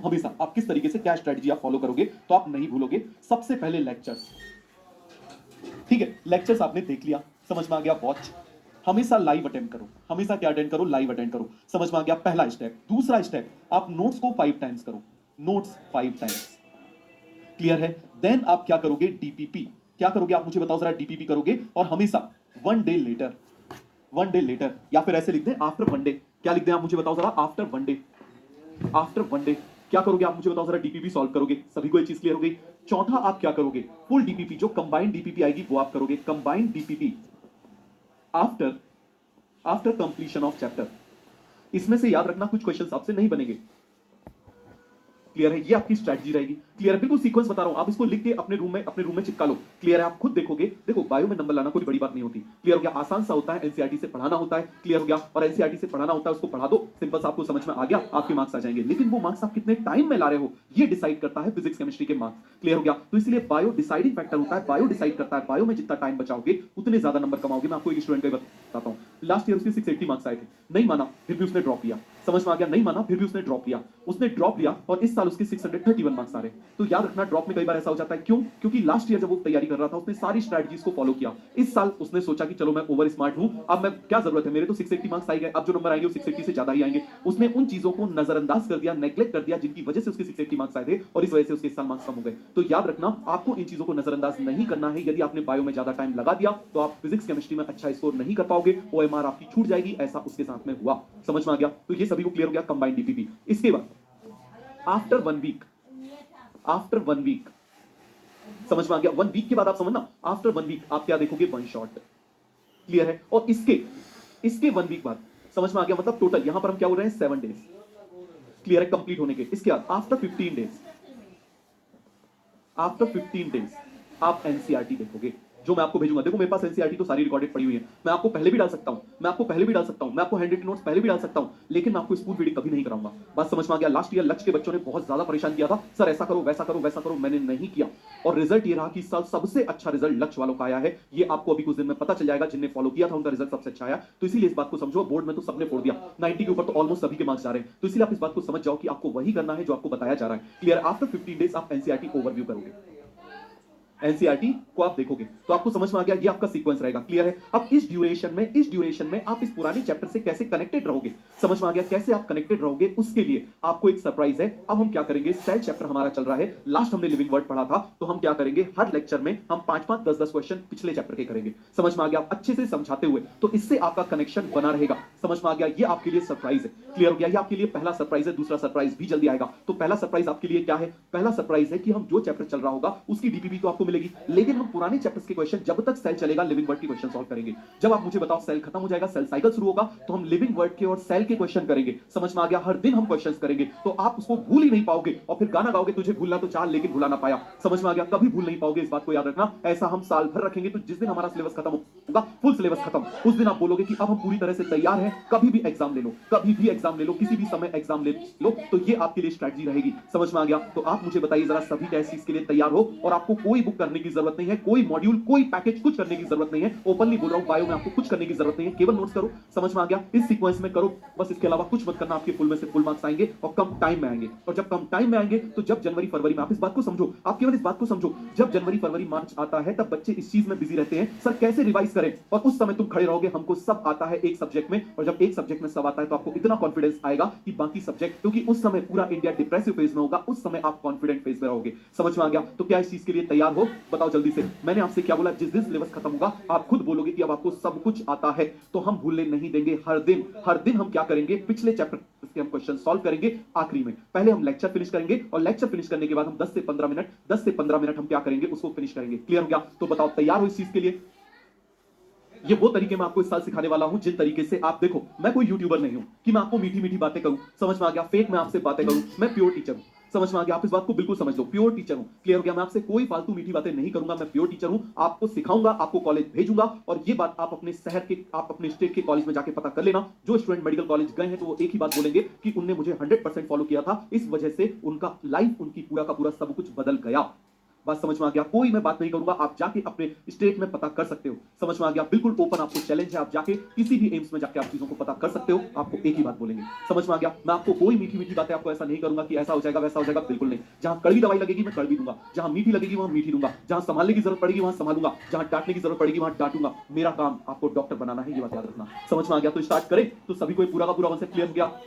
हमेशा आप किस तरीके से क्या स्ट्रेटजी आप फॉलो करोगे तो आप नहीं भूलोगे। सबसे पहले लेक्चर्स, ठीक है, लेक्चर्स आपने देख लिया, समझ में आ गया। वॉच, हमेशा लाइव अटेंड करो, हमेशा क्या अटेंड करो, लाइव अटेंड करो, समझ में आ गया पहला स्टेप। दूसरा स्टेप, आप नोट्स को 5 टाइम्स करो, नोट्स 5 टाइम्स, क्लियर है। देन आप क्या करोगे, डीपीपी, क्या करोगे आप मुझे बताओ जरा, डीपीपी करोगे और हमेशा 1 डे लेटर, 1 डे लेटर, या फिर ऐसे लिख दें आफ्टर 1 डे, क्या लिख दें आप मुझे बताओ जरा, आफ्टर 1 डे, आफ्टर 1 डे क्या करोगे आप मुझे बताओ जरा, डीपीपी सॉल्व करोगे। सभी को ये चीज क्लियर हो गई। चौथा आप क्या करोगे, फुल डीपीपी, जो कंबाइंड डीपीपी आएगी वो आप करोगे, combined DPP after after completion of chapter. इसमें से याद रखना कुछ क्वेश्चंस आपसे नहीं बनेंगे, क्लियर है, ये आपकी स्ट्रैटेजी रहेगी। क्लियर है, बिल्कुल सीक्वेंस बता रहा हूं, आप इसको लिख के अपने रूम में चिपका लो। क्लियर है, आप खुद देखोगे, देखो बायो में नंबर लाना कोई बड़ी बात नहीं होती। क्लियर हो गया, आसान सा होता है, एनसीईआरटी से पढ़ाना होता है। क्लियर हो गया, और एनसीईआरटी से पढ़ाना होता है, उसको पढ़ा दो, सिंपल सा, आपको समझ में आ गया, आपके मार्क्स आ जाएंगे। लेकिन वो मार्क्स आप कितने टाइम में ला रहे हो, ये डिसाइड करता है फिजिक्स केमिस्ट्री के मार्क्स। क्लियर हो गया, तो इसलिए बायो डिसाइडिंग फैक्टर होता है, बायो डिसाइड करता है, बायो में जितना टाइम बचाओगे उतने ज्यादा नंबर कमाओगे। मैं आपको एक स्टूडेंट का बताता हूं, लास्ट ईयर उसके 680 मार्क्स आए थे, नहीं माना फिर भी उसने ड्रॉप किया, समझ में आ गया, नहीं माना फिर भी उसने ड्रॉप किया, उसने ड्रॉप लिया और इस साल उसके 631 मार्क्स आ रहे। तो याद रखना, ड्रॉप में कई बार ऐसा हो जाता है, क्यों, क्योंकि लास्ट ईयर जब वो तैयारी कर रहा था उसने सारी स्ट्रैटेजीज को फॉलो किया। इस साल उसने सोचा कि चलो मैं ओवर स्मार्ट हूं, अब मैं क्या जरूरत है, मेरे तो 680 मार्क्स आए गए, अब जो नंबर आएंगे वो 680 से ज्यादा ही आएंगे। उसने उन चीजों को नजरअंदाज कर दिया, नेग्लेक्ट कर दिया, जिनकी वजह से उसके 680 मार्क्स आए थे, और इस वजह से उसके इस साल मार्क्स कम हो गए। तो याद रखना, आपको इन चीजों को नजरअंदाज नहीं करना है। यदि आपने बायो में ज्यादा टाइम लगा दिया तो आप फिजिक्स केमिस्ट्री में अच्छा स्कोर नहीं कर पाओगे, ओएमआर आपकी छूट जाएगी, ऐसा उसके साथ में हुआ। समझ में आ गया, तो ये सभी को क्लियर हो गया, कंबाइंड डीपीपी। इसके बाद आफ्टर 1 वीक, आफ्टर 1 वीक, समझ में आ गया, 1 वीक के बाद आप समझना, आफ्टर 1 वीक आप क्या देखोगे, वन शॉट। क्लियर है, और इसके इसके 1 वीक बाद समझ में आ गया, मतलब टोटल यहां पर हम क्या बोल रहे हैं, 7 डेज। क्लियर है, कंप्लीट होने के। इसके बाद आफ्टर 15 डेज, आफ्टर 15 डेज आप एनसीईआरटी देखोगे, जो मैं आपको भेजूंगा। देखो मेरे पास एनसीईआरटी तो सारी रिकॉर्डेड पड़ी हुई है, मैं आपको पहले भी डाल सकता हूं, मैं आपको पहले भी डाल सकता हूं, मैं आपको हैंड नोट्स पहले भी डाल सकता हूं, लेकिन मैं आपको स्कूल वीडियो कभी नहीं कराऊंगा। बात समझ में आ गया। लास्ट ईयर लक्ष्य के बच्चों ने बहुत ज्यादा परेशान किया था, सर ऐसा करो वैसा करो वैसा करो, मैंने नहीं किया, और रिजल्ट ये रहा कि इस साल सबसे अच्छा रिजल्ट लक्ष्य वालों का आया है। ये आपको अभी कुछ दिन में पता चल जाएगा, जिनने फॉलो किया था उनका रिजल्ट सबसे अच्छा आया। तो इसीलिए इस बात को समझो, बोर्ड में तो सबने फोड़ दिया, 90 के ऊपर तो ऑलमोस्ट सभी के मार्क्स जा रहे हैं, तो इसलिए आप इस बात को समझ जाओ कि आपको वही करना है जो आपको बताया जा रहा है। क्लियर, आफ्टर 15 डेज आप एनसीईआरटी ओवरव्यू करोगे, एनसीईआरटी को आप देखोगे, तो आपको समझ में आ गया, ये आपका सीक्वेंस रहेगा। क्लियर है, अब इस ड्यूरेशन में आप इस पुराने चैप्टर से कैसे कनेक्टेड रहोगे, समझ में आ गया, कैसे आप कनेक्टेड रहोगे, उसके लिए आपको एक सरप्राइज है। अब हम क्या करेंगे, सेल चैप्टर हमारा चल रहा है, लास्ट हमने लिविंग वर्ड पढ़ा था, तो हम क्या करेंगे, हर लेक्चर में हम 5-5, 10-10 क्वेश्चन पिछले चैप्टर के करेंगे। समझ में आ गया, अच्छे से समझाते हुए, तो इससे आपका कनेक्शन बना रहेगा। समझ में आ गया, ये आपके लिए सरप्राइज है। क्लियर हो गया, ये आपके लिए पहला सरप्राइज है, दूसरा सरप्राइज भी जल्दी आएगा। तो पहला सरप्राइज आपके लिए क्या है, पहला सरप्राइज है कि हम जो चैप्टर चल रहा होगा उसकी डीपीपी तो आपको मिलेगी, लेकिन हम पुराने चैप्टर्स के क्वेश्चन, जब तक सेल चलेगा लिविंग वर्ड के क्वेश्चन सॉल्व करेंगे। जब आप मुझे बताओ सेल खत्म हो जाएगा, सेल साइकिल शुरू होगा, तो हम लिविंग वर्ड के और सेल के क्वेश्चन करेंगे। समझ में आ गया, हर दिन हम क्वेश्चंस करेंगे, तो आप उसको भूल ही नहीं पाओगे, और फिर गाना गाओगे, तुझे भूलना तो चाह लेकिन भुला ना पाया। समझ में आ गया, कभी भूल नहीं पाओगे, इस बात को याद रखना। ऐसा हम साल भर रखेंगे, तो जिस दिन हमारा सिलेबस खत्म होगा, फुल सिलेबस खत्म, उस दिन आप बोलोगे कि अब हम पूरी तरह से तैयार हैं, कभी भी एग्जाम ले लो, कभी भी एग्जाम ले लो, किसी भी समय एग्जाम ले लो। तो ये आपके लिए स्ट्रेटजी रहेगी। समझ में आ गया, तो आप मुझे बताइए जरा, सभी टेस्ट इसके लिए तैयार हो, और आपको कोई बुक करने की जरूरत नहीं है, कोई मॉड्यूल, कोई पैकेज, कुछ करने की जरूरत नहीं है। ओपनली बोल रहा हूं, बायो में आपको कुछ करने की जरूरत नहीं है, केवल नोट्स करो। समझ में आ गया, इस सीक्वेंस में करो, बस इसके अलावा कुछ मत करना, आपके फुल में से फुल मार्क्स आएंगे, और कम टाइम में आएंगे। और जब कम टाइम में आएंगे, तो जब जनवरी फरवरी में, आप इस बात को समझो, आप केवल इस बात को समझो, जब जनवरी फरवरी मार्च आता है, तब बच्चे इस चीज में बिजी रहते हैं, सर कैसे रिवाइज करें, और उस समय तुम खड़े रहोगे, हमको सब आता है एक सब्जेक्ट में, और जब एक सब्जेक्ट में सब आता है, तो आपको इतना कॉन्फिडेंस आएगा कि बाकी सब्जेक्ट, क्योंकि उस समय पूरा इंडिया डिप्रेसिव फेज में होगा, उस समय आप कॉन्फिडेंट फेज में रहोगे। समझ में आ गया, तो क्या इस चीज के लिए तैयार हो, बताओ जल्दी से। मैंने आपसे क्या बोला, जिस दिन सिलेबस खत्म होगा, आप खुद बोलोगे कि अब आपको सब कुछ आता है, तो हम भूलने नहीं देंगे। हर दिन हम क्या करेंगे, पिछले चैप्टर के हम क्वेश्चन सॉल्व करेंगे। आखिरी में पहले हम लेक्चर फिनिश करेंगे, और लेक्चर फिनिश करने के बाद हम 10 से 15 मिनट हम क्या करेंगे, उसको फिनिश करेंगे। क्लियर हो गया, तो बताओ तैयार हो इस चीज के लिए। ये वो तरीके मैं आपको इस साल सिखाने वाला हूं, जिन तरीके से आप देखो, मैं कोई यूट्यूबर नहीं हूं कि मैं आपको मीठी मीठी बातें करूं, समझ में आ गया, फेक मैं आपसे बातें करूं, मैं प्योर टीचर हूं। समझ में आ गया, आप इस बात को बिल्कुल समझ लो, प्योर टीचर हूं। क्लियर हो गया, मैं आपसे कोई फालतू मीठी बातें नहीं करूंगा, मैं प्योर टीचर हूं, आपको सिखाऊंगा, आपको कॉलेज भेजूंगा। और ये बात आप अपने शहर के, आप अपने स्टेट के कॉलेज में जाके पता कर लेना। जो स्टूडेंट मेडिकल कॉलेज गए हैं, तो वो एक ही बात बोलेंगे कि उनने मुझे 100% फॉलो किया था, इस वजह से उनका लाइफ, उनकी पूरा का पूरा सब कुछ बदल गया। बात समझ में आ गया? कोई मैं बात नहीं करूंगा, आप जाके अपने स्टेट में पता कर सकते हो। समझ में आ गया? बिल्कुल ओपन आपको चैलेंज है, आप जाके किसी भी एम्स में जाके आप चीजों को पता कर सकते हो, आपको एक ही बात बोलेंगे। समझ में आ गया? मैं आपको कोई मीठी-मीठी बातें आपको ऐसा नहीं करूंगा कि ऐसा हो जाएगा, वैसा हो जाएगा, बिल्कुल नहीं। जहां कड़वी दवाई लगेगी मैं कड़वी दूंगा, जहां मीठी लगेगी वहां मीठी दूंगा, जहां संभालने की जरूरत पड़ेगी वहां संभालूंगा, जहां डांटने की जरूरत पड़ेगी वहां डांटूंगा। मेरा काम आपको डॉक्टर बनाना है, ये बात याद रखना। समझ में आ गया? तो स्टार्ट करें। तो सभी को ये पूरा का पूरा कॉन्सेप्ट क्लियर हो गया?